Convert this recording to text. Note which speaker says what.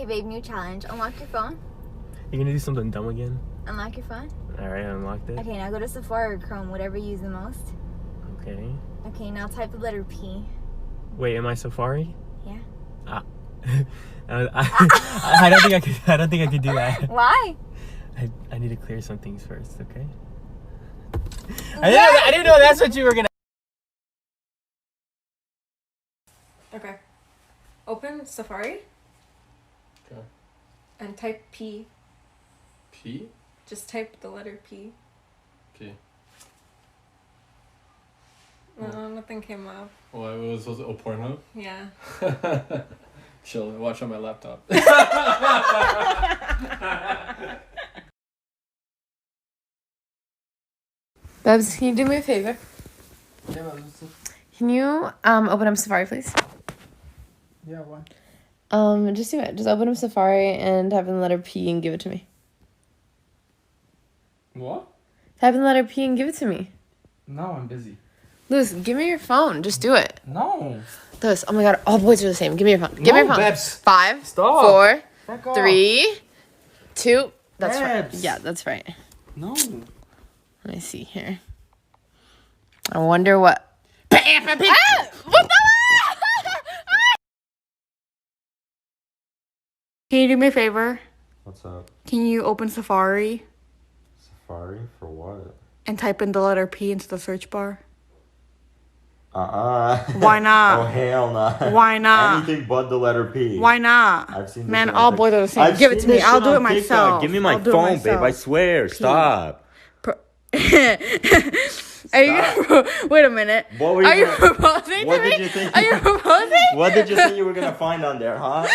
Speaker 1: Okay, babe, new challenge. Unlock your phone.
Speaker 2: You're gonna do something dumb again?
Speaker 1: Unlock your phone.
Speaker 2: Alright, I unlocked it.
Speaker 1: Okay, now go to Safari or Chrome, whatever you use the most.
Speaker 2: Okay.
Speaker 1: Okay, now type the letter P.
Speaker 2: Wait, am I Safari?
Speaker 1: Yeah.
Speaker 2: I don't think I could do that.
Speaker 1: Why?
Speaker 2: I need to clear some things first, okay? I didn't know that's what you were gonna.
Speaker 3: Okay. Open Safari.
Speaker 4: Okay.
Speaker 3: And type P.
Speaker 4: P?
Speaker 3: Just type the letter P.
Speaker 4: P.
Speaker 3: No, nothing came up.
Speaker 4: Oh, it was supposed to. Oh, Pornhub?
Speaker 3: Yeah.
Speaker 4: Chill. Watch on my laptop.
Speaker 3: Babs, can you do me a favor?
Speaker 4: Yeah,
Speaker 3: Can you open up Safari, please?
Speaker 4: yeah, why?
Speaker 3: Just do it. Just open up Safari and type in the letter P and give it to me.
Speaker 4: What?
Speaker 3: Type in the letter P and give it to me.
Speaker 4: No, I'm busy.
Speaker 3: Lewis, give me your phone. Just do it.
Speaker 4: No.
Speaker 3: Lewis, oh my god, all boys are the same. Give me your phone. Give me your phone.
Speaker 4: Babs.
Speaker 3: 5,
Speaker 4: Stop.
Speaker 3: 4,
Speaker 4: Back off.
Speaker 3: 3, 2. That's right.
Speaker 4: Babs.
Speaker 3: Yeah, that's right.
Speaker 4: No.
Speaker 3: Let me see here. I wonder what. What the? Can you do me a favor?
Speaker 5: What's up?
Speaker 3: Can you open Safari
Speaker 5: Safari for what?
Speaker 3: and type in the letter P into the search bar?
Speaker 5: Why
Speaker 3: not?
Speaker 5: Oh hell no.
Speaker 3: Why not?
Speaker 5: Anything but the letter P.
Speaker 3: Why not?
Speaker 5: I've seen this
Speaker 3: Man,
Speaker 5: on
Speaker 3: all
Speaker 5: Tik-
Speaker 3: boys are the same.
Speaker 5: I've
Speaker 3: Give it
Speaker 5: seen
Speaker 3: to me.
Speaker 5: this
Speaker 3: I'll
Speaker 5: shit
Speaker 3: do it
Speaker 5: on TikTok.
Speaker 3: myself.
Speaker 5: Give me my
Speaker 3: I'll do it
Speaker 5: phone, babe. I
Speaker 3: myself.
Speaker 5: swear. Stop.
Speaker 3: Are you gonna, wait a minute.
Speaker 5: What were you
Speaker 3: Are you
Speaker 5: gonna-
Speaker 3: proposing
Speaker 5: What
Speaker 3: to me?
Speaker 5: did you think?
Speaker 3: Are you proposing?
Speaker 5: What did you think you were gonna find on there, huh?